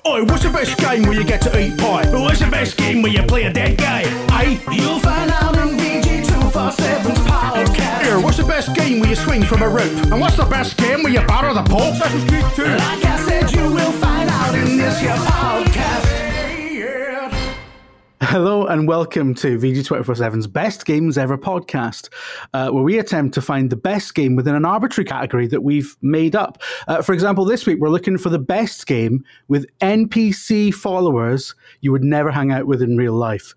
Oi, what's the best game where you get to eat pie? What's the best game where you play a dead guy? Aye, you'll find out in VG247's podcast. Here, what's the best game where you swing from a rope? And what's the best game where you batter the Pope? Assassin's Creed 2. Like I said, you will find out in this here podcast. Hello and welcome to VG247's Best Games Ever podcast, where we attempt to find the best game within an arbitrary category that we've made up. For example, this week we're looking for the best game with NPC followers you would never hang out with in real life.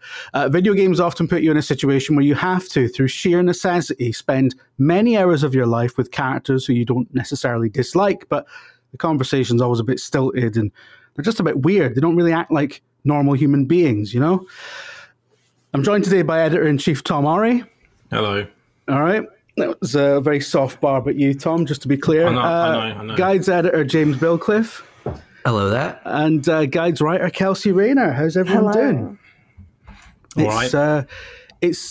Video games often put you in a situation where you have to, through sheer necessity, spend many hours of your life with characters who you don't necessarily dislike, but the conversation's always a bit stilted and they're just a bit weird. They don't really act like normal human beings, you know? I'm joined today by Editor-in-Chief Tom Orry. Hello. All right. That was a very soft barb at you, Tom, just to be clear. I know. Guides Editor James Bilcliffe. Hello there. And Guides Writer Kelsey Rayner. How's everyone doing? All right. This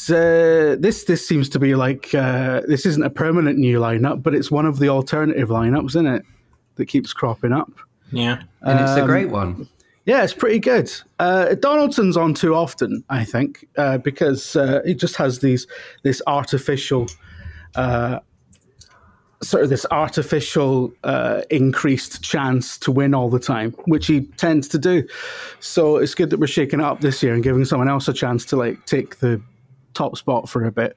seems to be like, this isn't a permanent new lineup, but it's one of the alternative lineups, isn't it? That keeps cropping up. Yeah. And it's a great one. Yeah, it's pretty good. Donaldson's on too often, I think, because he just has this artificial increased chance to win all the time, which he tends to do. So it's good that we're shaking it up this year and giving someone else a chance to take the top spot for a bit.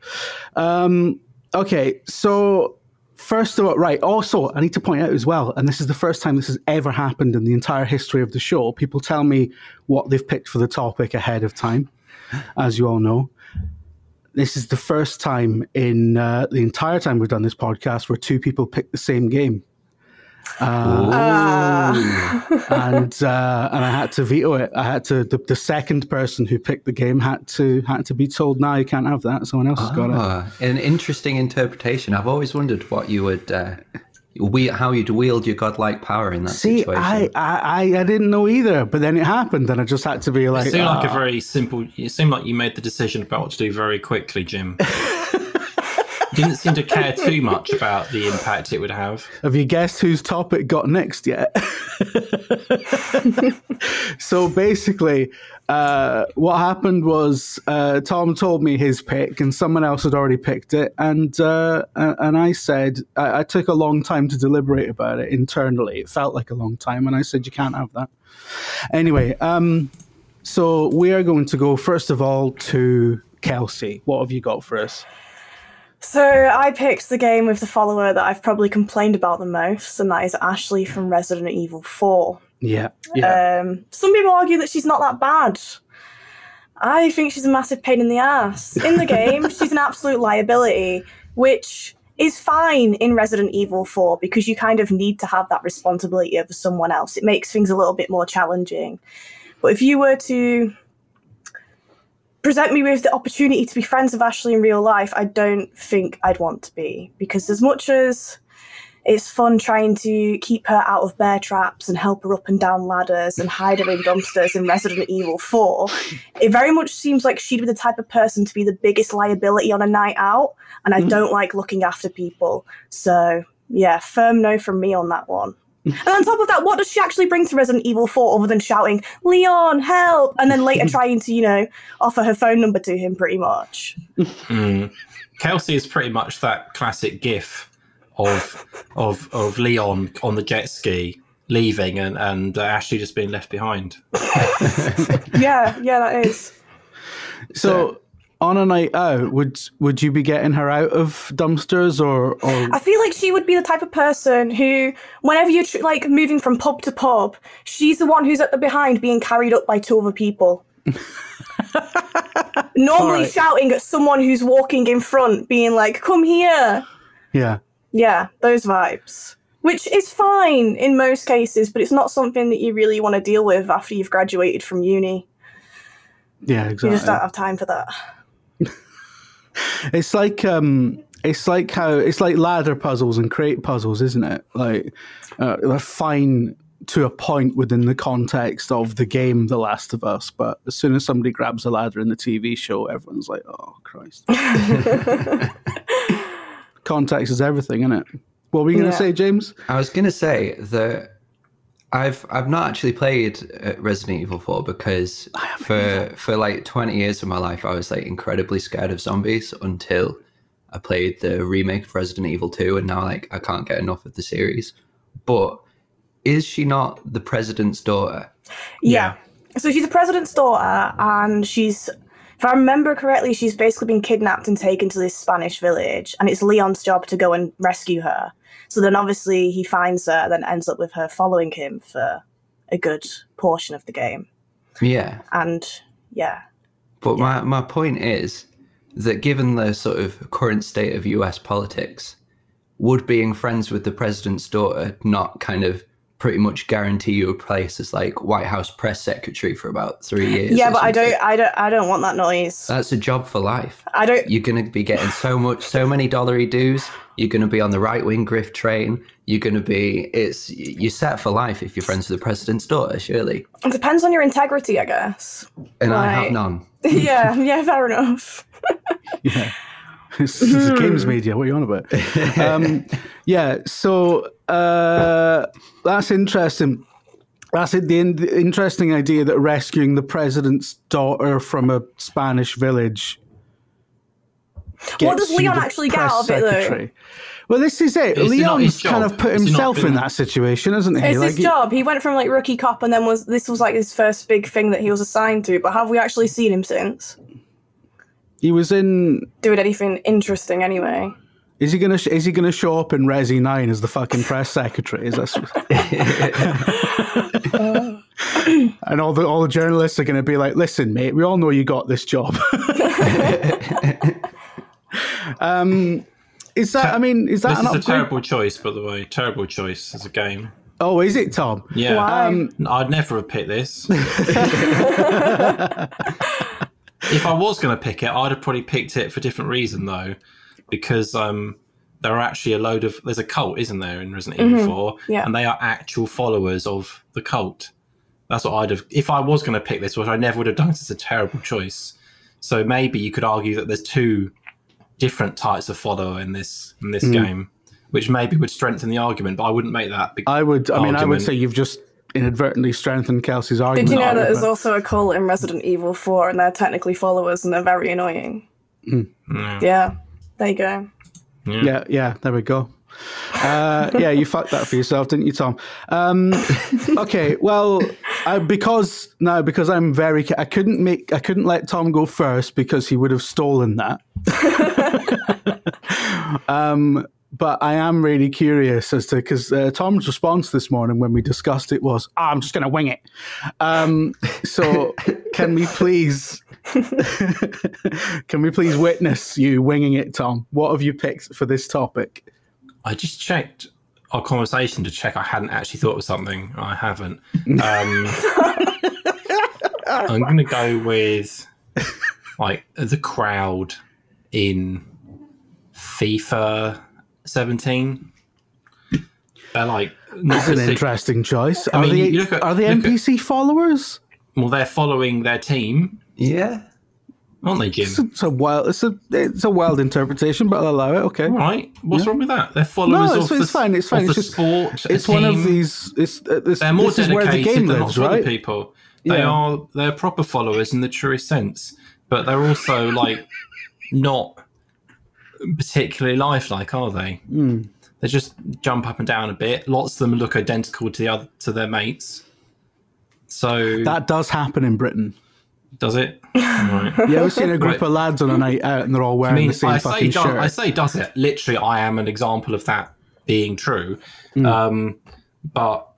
Okay, so first of all, right, also, I need to point out as well, and this is the first time this has ever happened in the entire history of the show. People tell me what they've picked for the topic ahead of time, as you all know. This is the first time in the entire time we've done this podcast where two people picked the same game. And I had to veto it. I had to. The second person who picked the game had to be told, "No, you can't have that. Someone else has got it." An interesting interpretation. I've always wondered what you would, how you'd wield your godlike power in that situation. I didn't know either, but then it happened, and I just had to be like. It seemed like a very simple. It seemed like you made the decision about what to do very quickly, Jim. You didn't seem to care too much about the impact it would have. Have you guessed whose topic got next yet? So basically, what happened was Tom told me his pick, and someone else had already picked it, and I said I took a long time to deliberate about it internally. It felt like a long time, and I said you can't have that. Anyway, so we are going to go first of all to Kelsey. What have you got for us? So I picked the game with the follower that I've probably complained about the most, and that is Ashley from Resident Evil 4. Yeah. Some people argue that she's not that bad. I think she's a massive pain in the ass. In the game, she's an absolute liability, which is fine in Resident Evil 4 because you kind of need to have that responsibility over someone else. It makes things a little bit more challenging. But if you were to present me with the opportunity to be friends with Ashley in real life, I don't think I'd want to be, because as much as it's fun trying to keep her out of bear traps and help her up and down ladders and hide her in dumpsters in Resident Evil 4, it very much seems like she'd be the type of person to be the biggest liability on a night out, and I don't like looking after people. So yeah, firm no from me on that one. And on top of that, what does she actually bring to Resident Evil 4 other than shouting, "Leon, help!" and then later trying to, offer her phone number to him pretty much? Kelsey is pretty much that classic gif of Leon on the jet ski leaving and Ashley just being left behind. Yeah, that is. So on a night out, would you be getting her out of dumpsters or? I feel like she would be the type of person who, whenever you're moving from pub to pub, she's the one who's at the behind being carried up by two other people. Normally shouting at someone who's walking in front, being like, "Come here." Yeah, those vibes. Which is fine in most cases, but it's not something that you really want to deal with after you've graduated from uni. Yeah, exactly. You just don't have time for that. It's like ladder puzzles and crate puzzles, isn't it? They're fine to a point within the context of the game The Last of Us, but as soon as somebody grabs a ladder in the TV show, everyone's like, "Oh Christ!" Context is everything, isn't it? What were you going to say, James? I was going to say that I've not actually played Resident Evil 4 because for like 20 years of my life I was like incredibly scared of zombies until I played the remake of Resident Evil 2, and now like I can't get enough of the series. But is she not the president's daughter? Yeah. So she's the president's daughter, and she's, if I remember correctly, she's basically been kidnapped and taken to this Spanish village, and it's Leon's job to go and rescue her. So then obviously he finds her, then ends up with her following him for a good portion of the game. Yeah. And yeah. But my point is that given the sort of current state of US politics, would being friends with the president's daughter not kind of pretty much guarantee you a place as like White House press secretary for about 3 years? Yeah, but I don't want that noise. That's a job for life. You're going to be getting so many dollary dues. You're going to be on the right wing grift train. You're going to be, you're set for life if you're friends with the president's daughter, surely. It depends on your integrity, I guess. And I have none. Yeah, fair enough. Yeah. This is games media. What are you on about? So that's interesting. That's the interesting idea that rescuing the president's daughter from a Spanish village. What does Leon actually get out of it, though? Well, this is it. Leon's kind of put himself in that situation, hasn't he? It's his job. He went from like rookie cop, and then this was like his first big thing that he was assigned to. But have we actually seen him since? He was in doing anything interesting anyway. Is he gonna show up in Resi 9 as the fucking press secretary? Is that? And all the journalists are gonna be like, "Listen, mate, we all know you got this job." Is that? Is that? This is a terrible choice, by the way. Terrible choice as a game. Oh, is it, Tom? Yeah. Why? I'd never have picked this. If I was going to pick it, I'd have probably picked it for a different reason, though, because there are actually there's a cult, isn't there, in Resident Evil 4, and they are actual followers of the cult. That's what I'd have, if I was going to pick this, which I never would have done, because it's a terrible choice. So maybe you could argue that there's two different types of follower in this game, which maybe would strengthen the argument, but I wouldn't make that big argument. I would say you've just inadvertently strengthened Kelsey's argument. Did you know that there's also a cult in Resident Evil 4 and they're technically followers and they're very annoying? Yeah, there you go. Yeah, there we go. You fucked that for yourself, didn't you, Tom? Okay, well, because I'm I couldn't let Tom go first because he would have stolen that. But I am really curious as to, because Tom's response this morning when we discussed it was, I'm just going to wing it. So can we please witness you winging it, Tom? What have you picked for this topic? I just checked our conversation to check I hadn't actually thought of something. I haven't. I'm going to go with like the crowd in FIFA 17. They're like, that's an interesting choice. I mean, are they NPC followers? Well, they're following their team. Yeah. Aren't they, Jim? It's a wild interpretation, but I'll allow it. Okay. All right. What's wrong with that? They're followers it's fine. It's fine. Of it's the just, sport. It's team. one of these. They're more this is where the game than lives, lots of right? other people. They're proper followers in the truest sense, but they're also like not particularly lifelike, are they? They just jump up and down a bit. Lots of them look identical to their mates. So that does happen in Britain. Does it? Right. Yeah, I've seen a group of lads on a night out and they're all wearing the same fucking shirt. I say does it. Literally, I am an example of that being true. But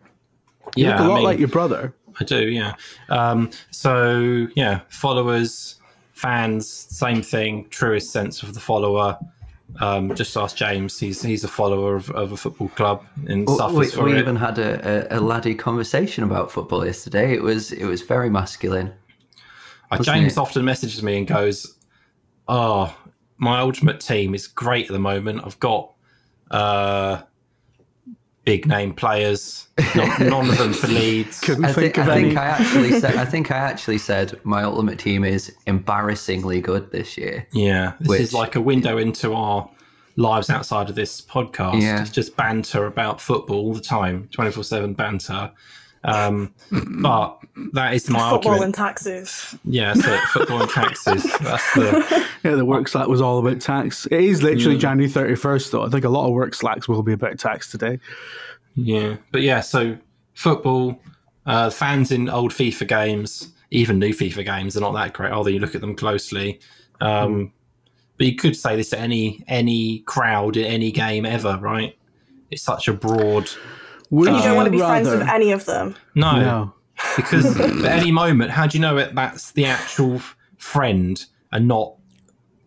you look a lot like your brother. I do, yeah. So, yeah, followers, fans, same thing, truest sense of the follower. Just ask James. He's a follower of a football club and suffers for it. We even had a laddie conversation about football yesterday. It was very masculine. James often messages me and goes, "Oh, my ultimate team is great at the moment. I've got big name players, none of them for Leeds." I think I actually said my ultimate team is embarrassingly good this year. Yeah, this is like a window into our lives outside of this podcast. Yeah. It's just banter about football all the time, 24/7 banter. But that is my football argument. and taxes. Yeah, so football and taxes. That's the the work Slack was all about tax. It is literally January 31st, though. I think a lot of work Slacks will be about tax today. Yeah, but yeah, so football, fans in old FIFA games, even new FIFA games, are not that great, are they? You look at them closely. But you could say this to any crowd in any game ever, right? It's such a broad... You don't want to be friends with any of them. No. Because at any moment, how do you know that's the actual friend and not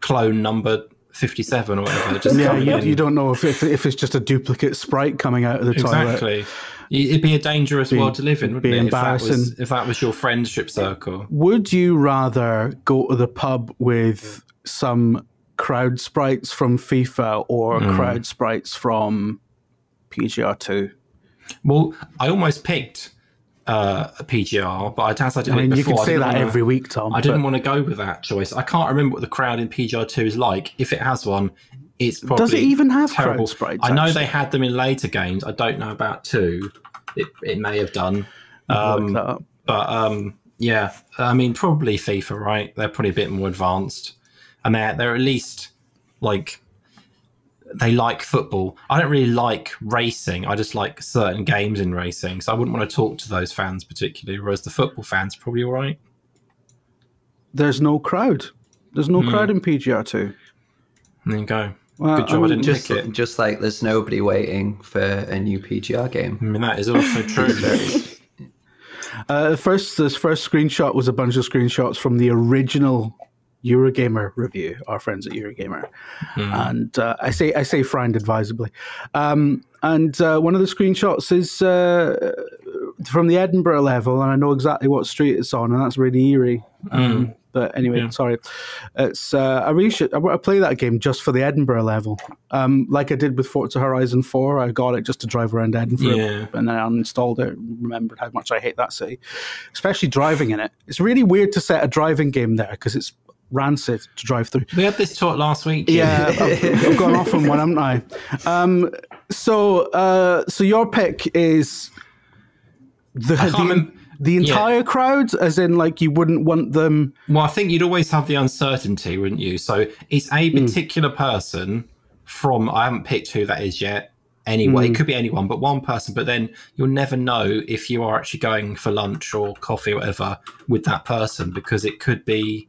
clone number 57 or whatever? Just you don't know if it's just a duplicate sprite coming out of the toilet. Exactly. It'd be a dangerous world to live in, wouldn't it? Embarrassing. If that was your friendship circle. Would you rather go to the pub with some crowd sprites from FIFA or crowd sprites from PGR2? Well, I almost picked a PGR, but as I did it before, you can say that every week, Tom. I didn't want to go with that choice. I can't remember what the crowd in PGR2 is like. If it has one, it's probably Does it even have terrible. crowd sprites? I know they had them in later games. I don't know about 2. It may have done. But yeah, I mean, probably FIFA, right? They're probably a bit more advanced, and they're at least like. They like football. I don't really like racing. I just like certain games in racing. So I wouldn't want to talk to those fans particularly, whereas the football fans are probably all right. There's no crowd. There's no crowd in PGR2. There you go. Well, good job I didn't pick it. Just like there's nobody waiting for a new PGR game. I mean, that is also true. This first screenshot was a bunch of screenshots from the original Eurogamer review, our friends at Eurogamer, and I say friend advisably. And one of the screenshots is from the Edinburgh level, and I know exactly what street it's on, and that's really eerie. But anyway, sorry. It's I play that game just for the Edinburgh level, like I did with Forza Horizon 4. I got it just to drive around Edinburgh, and then I uninstalled it. And remembered how much I hate that city, especially driving in it. It's really weird to set a driving game there because it's rancid to drive through. We had this talk last week. Jim. Yeah, I've gone off on one, haven't I? So your pick is the entire crowd, as in like you wouldn't want them. Well, I think you'd always have the uncertainty, wouldn't you? So it's a particular person from, I haven't picked who that is yet. Anyway, it could be anyone, but one person. But then you'll never know if you are actually going for lunch or coffee or whatever with that person, because it could be,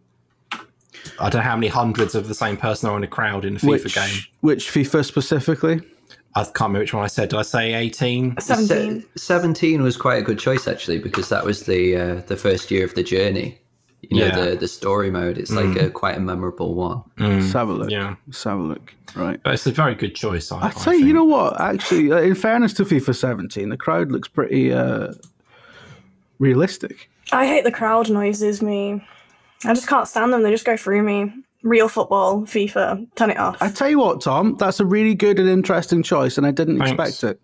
I don't know how many hundreds of the same person are in a crowd in a FIFA game. Which FIFA specifically? I can't remember which one I said. Did I say 18? 17. 17 was quite a good choice, actually, because that was the first year of the journey. You know, the story mode. It's like quite a memorable one. Let's have a look. Yeah. Let's have a look. Right. But it's a very good choice, I tell you, you know what? Actually, in fairness to FIFA 17, the crowd looks pretty realistic. I hate the crowd noises, me. I just can't stand them. They just go through me. Real football, FIFA, turn it off. I tell you what, Tom, that's a really good and interesting choice, and I didn't expect it.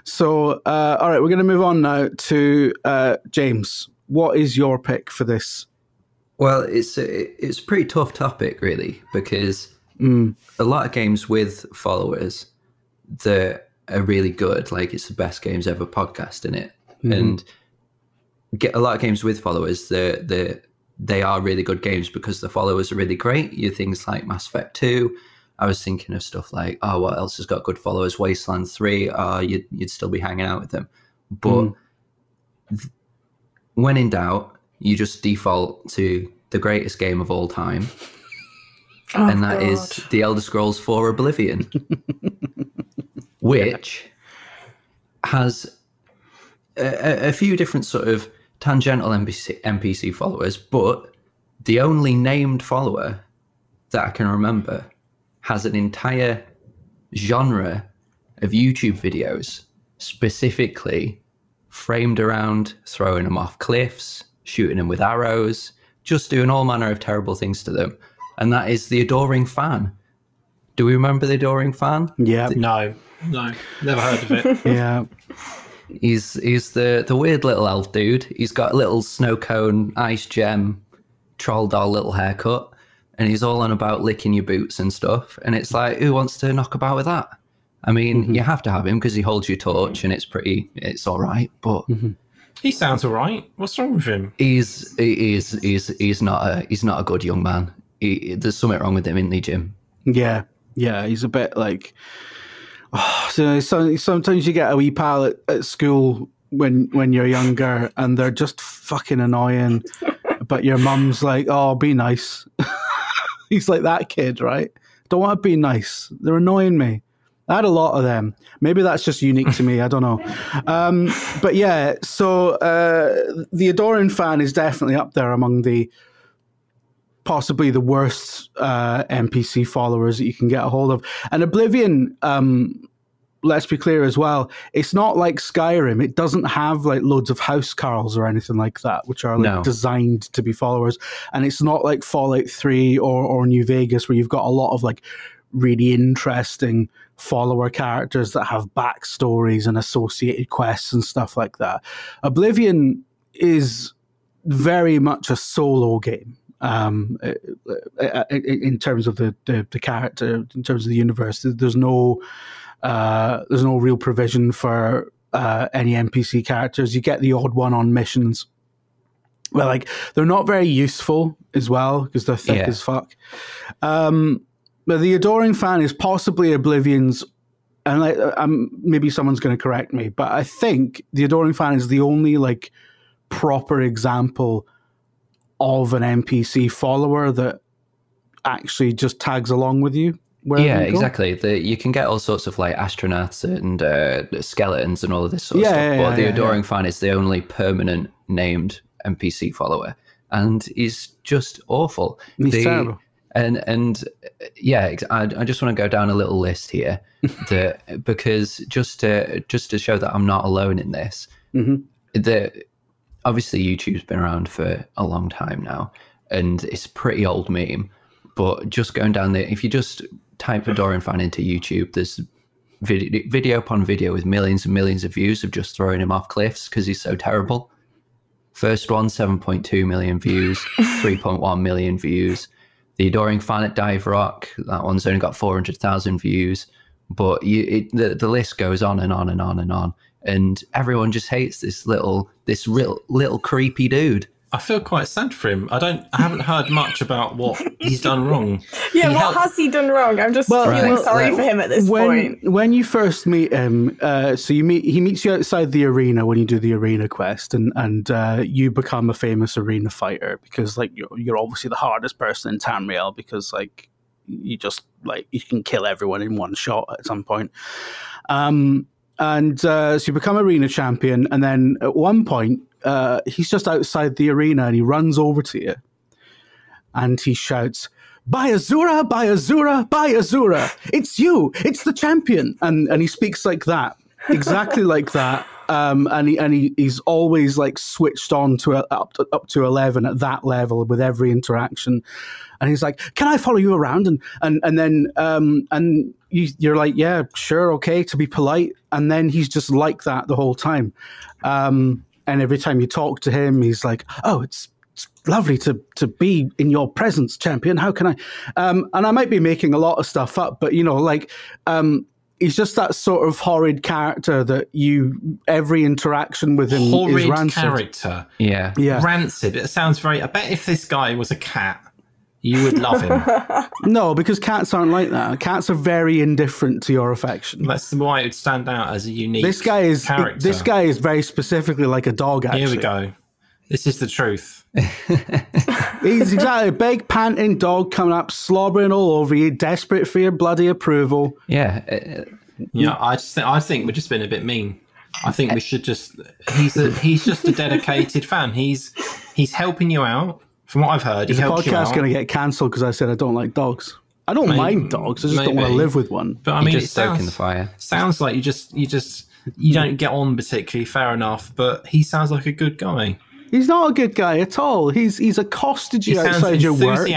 So, all right, we're going to move on now to James. What is your pick for this? Well, it's a pretty tough topic, really, because a lot of games with followers that are really good, like it's the best games ever podcast in it, and get a lot of games with followers they are really good games because the followers are really great. You things like Mass Effect 2. I was thinking of stuff like, oh, what else has got good followers? Wasteland 3. You'd still be hanging out with them. But when in doubt, you just default to the greatest game of all time. And that is The Elder Scrolls 4 Oblivion, which has a few different sort of tangential NPC followers, but the only named follower that I can remember has an entire genre of YouTube videos specifically framed around throwing them off cliffs, shooting them with arrows, just doing all manner of terrible things to them. And that is The Adoring Fan. Do we remember The Adoring Fan? Yeah. No, never heard of it. Yeah. He's the weird little elf dude. He's got a little snow cone, ice gem, troll doll little haircut, and he's all on about licking your boots and stuff. And it's like, who wants to knock about with that? I mean, you have to have him because he holds your torch, and it's all right. But He sounds all right. What's wrong with him? He's not a good young man. There's something wrong with him, isn't he, Jim? Yeah, he's a bit like. So sometimes you get a wee pal at school when you're younger, and they're just fucking annoying. But your mum's like, "Oh, be nice." He's like that kid, right? Don't want to be nice. They're annoying me. I had a lot of them. Maybe that's just unique to me. I don't know. But yeah, so the Adoring Fan is definitely up there among the possibly the worst NPC followers that you can get a hold of. And Oblivion, let's be clear as well, it's not like Skyrim. It doesn't have like loads of house carls or anything like that, which are like designed to be followers. And it's not like Fallout 3 or New Vegas, where you've got a lot of like really interesting follower characters that have backstories and associated quests and stuff like that. Oblivion is very much a solo game in terms of the character, in terms of the universe. There's no real provision for any NPC characters. You get the odd one on missions, but like they're not very useful as well because they're thick as fuck. But the Adoring Fan is possibly Oblivion's, and like, maybe someone's going to correct me, but I think the Adoring Fan is the only like proper example of an NPC follower that actually just tags along with you. Yeah, exactly. You can get all sorts of like astronauts and skeletons and all of this sort of stuff, but the Adoring Fan is the only permanent named NPC follower, and he's just awful. He's terrible. And yeah, I just want to go down a little list here, because just to show that I'm not alone in this. Obviously YouTube's been around for a long time now, and it's a pretty old meme. But just going down there, if you just type Adoring Fan into YouTube, there's video upon video with millions and millions of views of just throwing him off cliffs because he's so terrible. First one, 7.2 million views, 3.1 million views. The Adoring Fan at Dive Rock, that one's only got 400,000 views. But the list goes on and on and on and on. And everyone just hates this little creepy dude. I feel quite sad for him. I haven't heard much about what he's done wrong. Yeah, what has he done wrong? I'm just feeling sorry for him at this point. When you first meet him, so he meets you outside the arena when you do the arena quest, and you become a famous arena fighter because like you're obviously the hardest person in Tamriel because like you just like you can kill everyone in one shot at some point. So you become arena champion, and then at one point, he's just outside the arena and he runs over to you and he shouts, "By Azura, by Azura, by Azura! It's you! It's the champion!" And he speaks like that, exactly like that. He's always like switched on to up to 11 at that level with every interaction. And he's like, "Can I follow you around?" And then you're like, "Yeah, sure, okay," to be polite. And then he's just like that the whole time. And every time you talk to him, he's like, "Oh, it's lovely to be in your presence, champion. How can I?" And I might be making a lot of stuff up, but you know, like, he's just that sort of horrid character that every interaction with him is rancid. Character, yeah, rancid. It sounds very. I bet if this guy was a cat, you would love him. No, because cats aren't like that. Cats are very indifferent to your affection. That's why it would stand out as a unique character. This guy is very specifically like a dog, actually. Here we go. This is the truth. He's exactly a big panting dog coming up, slobbering all over you, desperate for your bloody approval. Yeah. I think we're just being a bit mean. I think we should just... He's just a dedicated fan. He's helping you out. From what I've heard, the podcast's going to get cancelled because I said I don't like dogs. I don't mind dogs. I just don't want to live with one. But I mean, it sounds in the fire. Sounds like you don't get on particularly. Fair enough, but he sounds like a good guy. He's not a good guy at all. He's accosted you outside your work.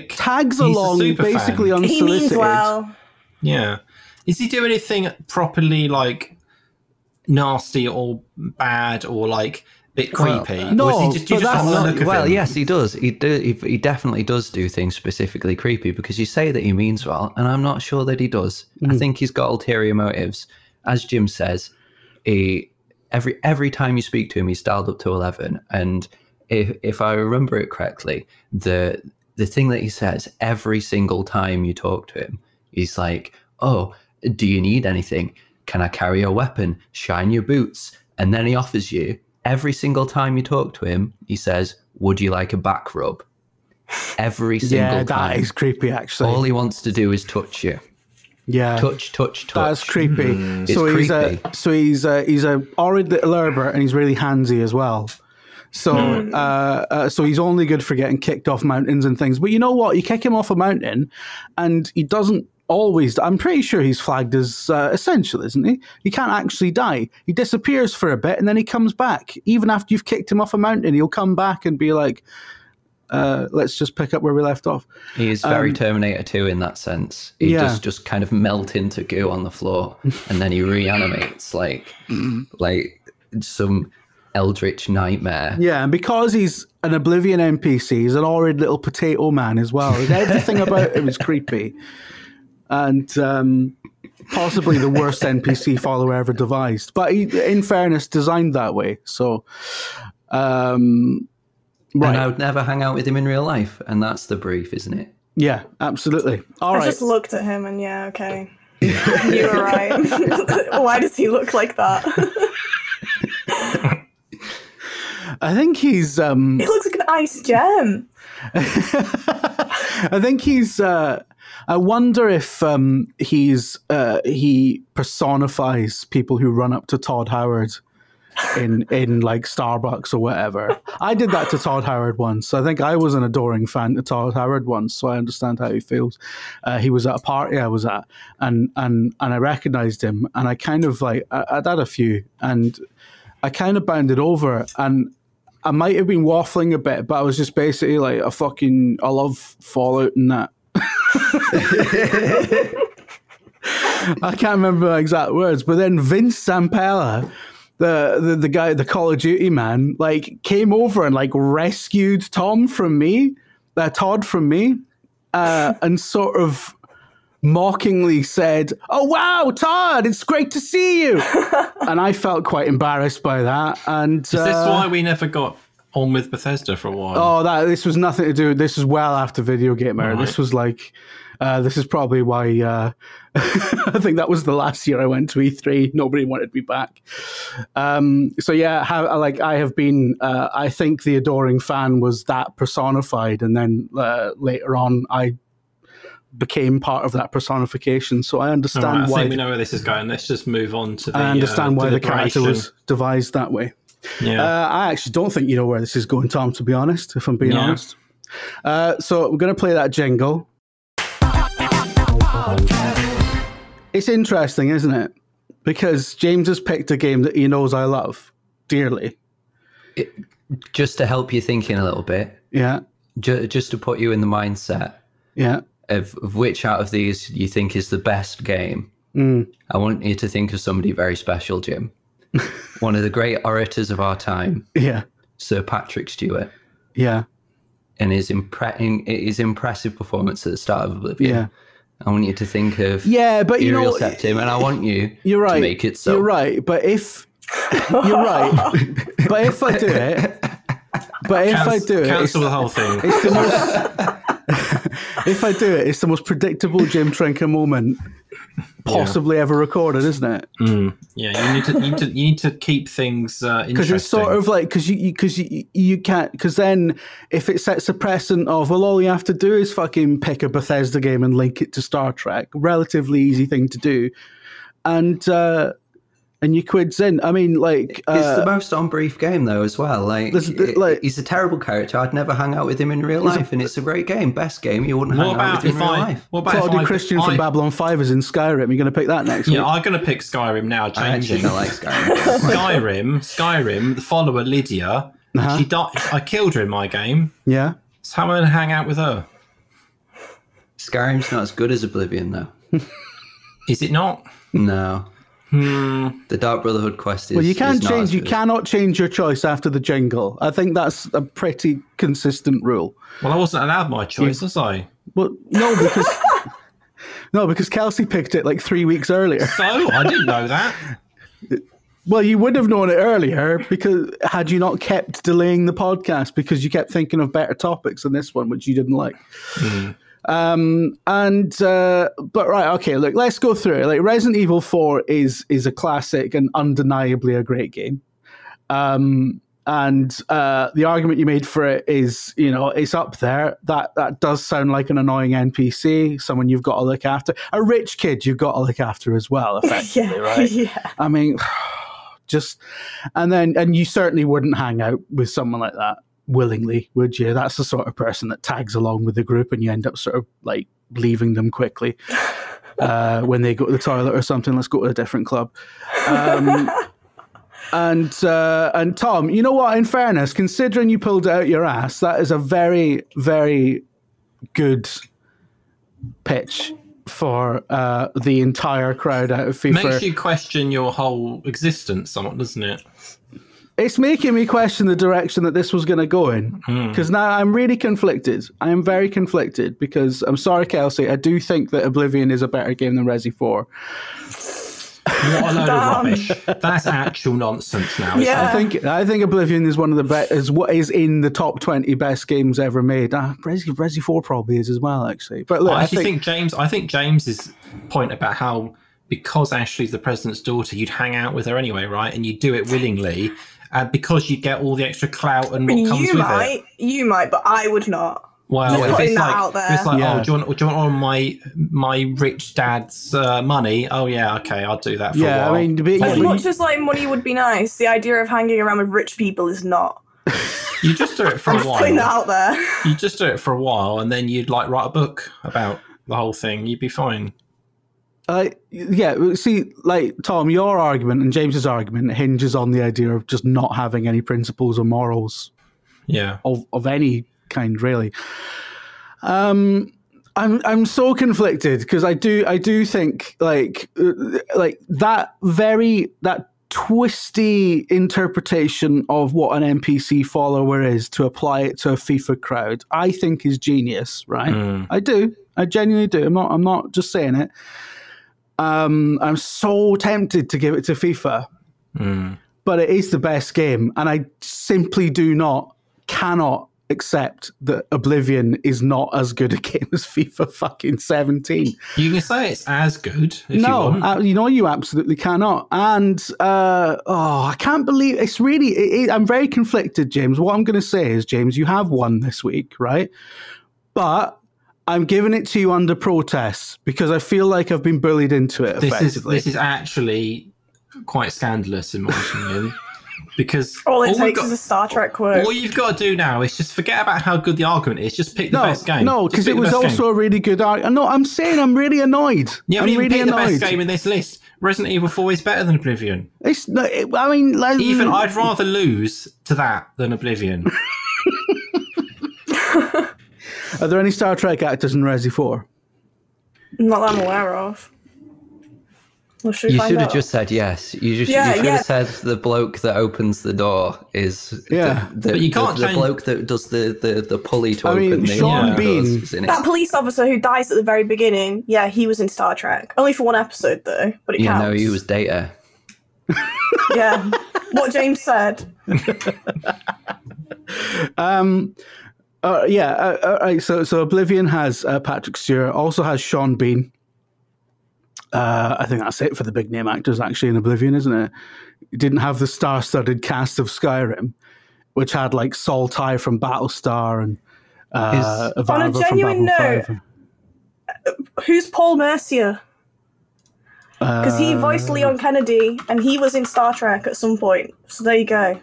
Tags along, basically unsolicited. He means well. Yeah. Is he doing anything properly like nasty or bad or like bit creepy? No, yes, he does. He definitely does do things specifically creepy because you say that he means well, and I'm not sure that he does. I think he's got ulterior motives. As Jim says, he every time you speak to him, he's dialed up to 11. And if I remember it correctly, the thing that he says every single time you talk to him, he's like, "Oh, do you need anything? Can I carry your weapon? Shine your boots?" And then he offers you, every single time you talk to him, he says, "Would you like a back rub?" Every single time. That is creepy, actually. All he wants to do is touch you. Yeah, touch. That's creepy. So It's creepy. he's a horrid little Herbert, and he's really handsy as well. So so he's only good for getting kicked off mountains and things. But you know what? You kick him off a mountain, and he doesn't always. I'm pretty sure he's flagged as essential, isn't he? He can't actually die. He disappears for a bit, and then he comes back. Even after you've kicked him off a mountain, he'll come back and be like, let's just pick up where we left off. He is very Terminator 2 in that sense. He does just kind of melt into goo on the floor, and then he reanimates like some eldritch nightmare. Yeah, and because he's an Oblivion NPC, he's an horrid little potato man as well. Everything about him is creepy. And possibly the worst NPC follower ever devised. But he, in fairness, designed that way. So... Right. And I would never hang out with him in real life, and that's the brief, isn't it? Yeah, absolutely. I just looked at him and okay. You were right. Why does he look like that? I think he's... He looks like an ice gem. I think he's... I wonder if he personifies people who run up to Todd Howard in like Starbucks or whatever. I did that to Todd Howard once. I think I was an adoring fan to Todd Howard once, so I understand how he feels. He was at a party I was at, and I recognized him, and I kind of like I'd had a few, and I kind of bounded over, and I might have been waffling a bit, but I was just basically like, I love Fallout and that. I can't remember the exact words, but then Vince Zampella, the guy, the Call of Duty man, like came over and like rescued Todd from me, and sort of mockingly said, "Oh wow, Todd, it's great to see you." And I felt quite embarrassed by that. And is this why we never got on with Bethesda for a while? Oh, this was nothing to do. This was well after Video Gamer. Right. This was like. This is probably why I think that was the last year I went to E3. Nobody wanted me back. So yeah, I have been. I think the adoring fan was that personified, and then later on, I became part of that personification. So I understand why. I think we know where this is going. Let's just move on to. I understand why the character was devised that way. Yeah. I actually don't think you know where this is going, Tom. To be honest, if I'm being honest. So I'm going to play that jingle. It's interesting, isn't it? Because James has picked a game that he knows I love dearly. Just to help you thinking a little bit. Yeah. Just to put you in the mindset. Yeah. Of which out of these you think is the best game. I want you to think of somebody very special, Jim. One of the great orators of our time. Yeah. Sir Patrick Stewart. Yeah. And his impressive performance at the start of Oblivion. Yeah. I want you to think of but you know, Septim, and I want you right, to make it so. You're right, but if you're right, but if I do it, cancel the whole thing. It's the most. If I do it, it's the most predictable Jim Trinker moment possibly ever recorded, isn't it? Yeah, you need to keep things interesting. Because it's sort of like because you can't, because then if it sets a precedent of, well, all you have to do is fucking pick a Bethesda game and link it to Star Trek, relatively easy thing to do, and you quids in. I mean, like it's the most on-brief game though, as well. Like he's a terrible character. I'd never hang out with him in real life, and it's a great game, best game. You wouldn't hang out with him in real life. What about Claudia Christian from Babylon 5 is in Skyrim? You're going to pick that next week? Yeah, I'm going to pick Skyrim now. I actually don't like Skyrim. Skyrim. The follower Lydia. She died. I killed her in my game. Yeah. So how am I going to hang out with her? Skyrim's not as good as Oblivion, though. Is it not? No. The Dark Brotherhood quest is. Well, you can't change. You cannot change your choice after the jingle. I think that's a pretty consistent rule. Well, I wasn't allowed my choice, was I? Well, no, because Kelsey picked it like 3 weeks earlier. So I didn't know that. Well, you would have known it earlier because had you not kept delaying the podcast because you kept thinking of better topics than this one, which you didn't like. But right, okay, look, let's go through it. Like Resident Evil 4 is a classic and undeniably a great game. The argument you made for it is, it's up there. That does sound like an annoying NPC, someone you've got to look after, a rich kid you've got to look after as well, effectively, right? Yeah. I mean, and you certainly wouldn't hang out with someone like that willingly, would you? That's the sort of person that tags along with the group and you end up sort of like leaving them quickly when they go to the toilet or something. Let's go to a different club. And Tom, you know what? In fairness, considering you pulled it out your ass, that is a very, very good pitch for the entire crowd out of FIFA. Makes you question your whole existence somewhat, doesn't it? It's making me question the direction that this was going to go in. Because now I'm really conflicted. I am very conflicted because, I'm sorry, Kelsey, I do think that Oblivion is a better game than Resi 4. What a load of rubbish. That's actual nonsense now. Yeah. I think Oblivion is one of the best, is what is in the top 20 best games ever made. Resi 4 probably is as well, actually. But look, I think James's point about how because Ashley's the president's daughter, you'd hang out with her anyway, right? And you do it willingly, because you get all the extra clout and what comes with it. You might, but I would not. Well, if it's like, oh, do you want all my rich dad's money? Oh yeah, okay, I'll do that for a while. I mean, as much as like money would be nice, the idea of hanging around with rich people is not. You just do it for a while. Putting that out there. You just do it for a while, and then you'd like write a book about the whole thing. You'd be fine. See, like Tom, your argument and James's argument hinges on the idea of just not having any principles or morals. Yeah, of any kind, really. I'm so conflicted because I do think like that twisty interpretation of what an NPC follower is to apply it to a FIFA crowd, I think is genius, right? I genuinely do. I'm not just saying it. I'm so tempted to give it to FIFA, but it is the best game, and I simply cannot accept that Oblivion is not as good a game as FIFA fucking 17. You can say it's as good if you want. You absolutely cannot. And I can't believe it's really. I'm very conflicted, James. What I'm going to say is, James, you have won this week, right? But I'm giving it to you under protest because I feel like I've been bullied into it. This is actually quite scandalous in my opinion. Because all it takes is a Star Trek quote. All you've got to do now is just forget about how good the argument is. Just pick the best game. No, because it was also a really good argument. No, I'm saying I'm really annoyed. Yeah, I'm really annoyed. The best game in this list. Resident Evil 4 is better than Oblivion. Even I'd rather lose to that than Oblivion. Are there any Star Trek actors in Resi 4? Not that I'm aware of. Well, you should have just said yes. You should have said the bloke that opens the door is but you can't the bloke that does the pulley to open the Sean Bean. That police officer who dies at the very beginning, he was in Star Trek. Only for one episode though, but it counts. No, he was Data. Yeah, what James said. So Oblivion has Patrick Stewart, also has Sean Bean. I think that's it for the big name actors actually in Oblivion, isn't it? It didn't have the star-studded cast of Skyrim, which had like Saul Ty from Battlestar and Ivanova on a genuine note, who's Paul Mercier? Because he voiced Leon Kennedy and he was in Star Trek at some point. So there you go.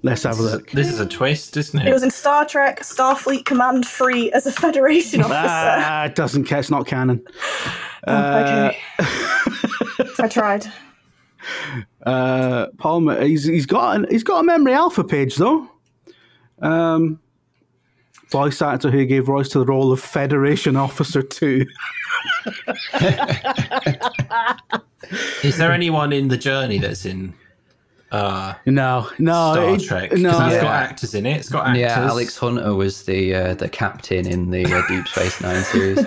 Let's have a look. This is a twist, isn't it? He was in Star Trek Starfleet Command 3 as a Federation officer. It doesn't care. It's not canon. Okay. I tried. Palmer, he's got a Memory Alpha page though. Voice actor who gave voice to the role of Federation Officer 2. Is there anyone in the Journey that's in? No, Star Trek. No, it's got actors in it. It's got actors. Yeah, Alex Hunter was the captain in the Deep Space Nine series.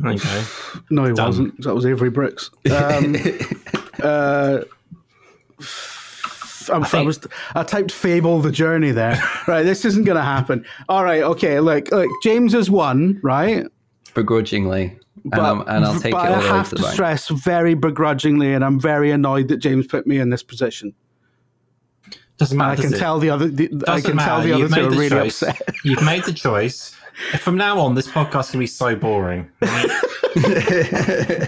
Okay. No, he wasn't. That was Avery Brooks. I typed Fable the Journey there. Right, this isn't going to happen. All right, okay, look, James has won, right? Begrudgingly. I'll take it all the way to the bank. I have to stress very begrudgingly, and I'm very annoyed that James put me in this position. Doesn't matter. I can tell the other two are really upset. You've made the choice. From now on, this podcast can be so boring.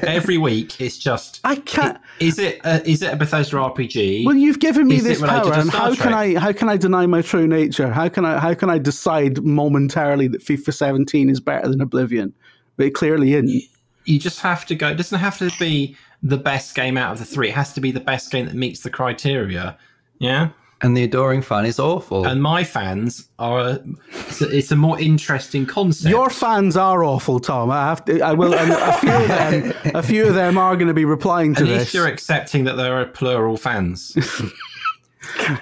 Every week, it's just. I can't. Is it a Bethesda RPG? Well, you've given me this power, and how can I deny my true nature? How can I decide momentarily that FIFA 17 is better than Oblivion? But it clearly isn't. You just have to go. It doesn't have to be the best game out of the three. It has to be the best game that meets the criteria. Yeah. And the adoring fan is awful. And my fans are. It's a more interesting concept. Your fans are awful, Tom. I will. And a few of them are going to be replying to this. At least you're accepting that there are plural fans.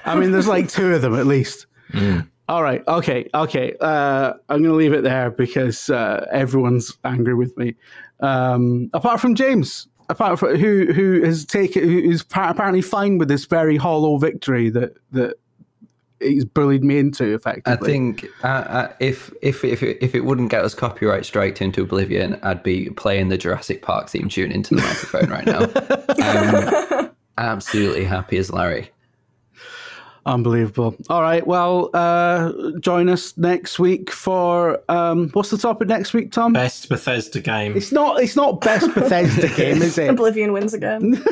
I mean, there's like 2 of them at least. Mm. All right. Okay. I'm going to leave it there because everyone's angry with me, apart from James. Apart from who's apparently fine with this very hollow victory that he's bullied me into effectively. I think if it wouldn't get us copyright striked into Oblivion, I'd be playing the Jurassic Park theme tune into the microphone right now. I'm absolutely happy as Larry. Unbelievable. All right. Well, join us next week for what's the topic next week, Tom? Best Bethesda game. It's not best Bethesda game, is it? Oblivion wins again.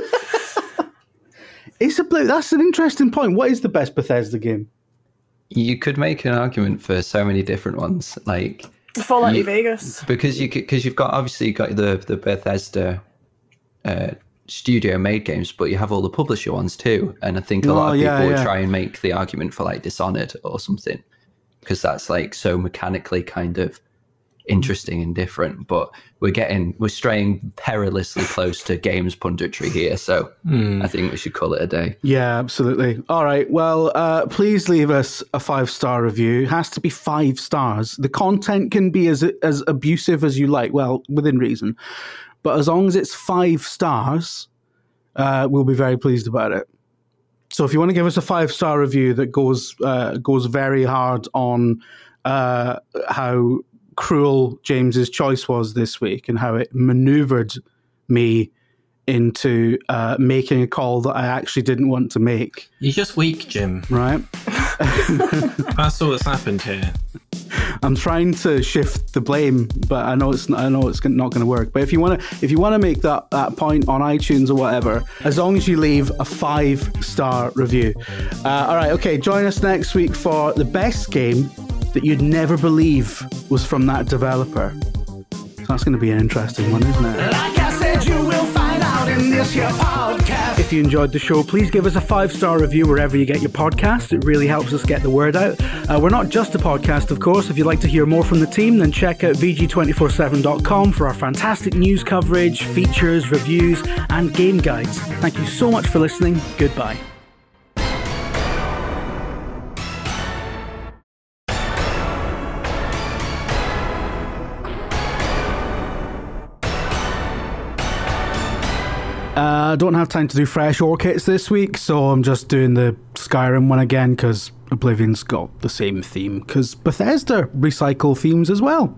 That's an interesting point. What is the best Bethesda game? You could make an argument for so many different ones, like Fallout New Vegas, because you've got the Bethesda studio made games, but you have all the publisher ones too, and I think a lot of people would try and make the argument for like Dishonored or something, because that's like so mechanically kind of interesting and different. But we're straying perilously close to games punditry here, so I think we should call it a day. Yeah, absolutely. All right, well, please leave us a 5-star review. It has to be 5 stars. The content can be as abusive as you like, well, within reason. But as long as it's 5 stars, we'll be very pleased about it. So if you want to give us a 5-star review that goes very hard on how cruel James's choice was this week and how it maneuvered me into making a call that I actually didn't want to make. You're just weak, Jim. Right? That's all that's happened here. I'm trying to shift the blame, but I know it's not going to work. But if you want to make that point on iTunes or whatever, as long as you leave a 5-star review. All right, okay. Join us next week for the best game that you'd never believe was from that developer. So that's going to be an interesting one, isn't it? Like I said, you will find out in this here podcast. If you enjoyed the show, please give us a 5-star review wherever you get your podcast. It really helps us get the word out. We're not just a podcast, of course. If you'd like to hear more from the team, then check out VG247.com for our fantastic news coverage, features, reviews, and game guides. Thank you so much for listening. Goodbye. I don't have time to do fresh orchits this week, so I'm just doing the Skyrim one again because Oblivion's got the same theme, because Bethesda recycle themes as well.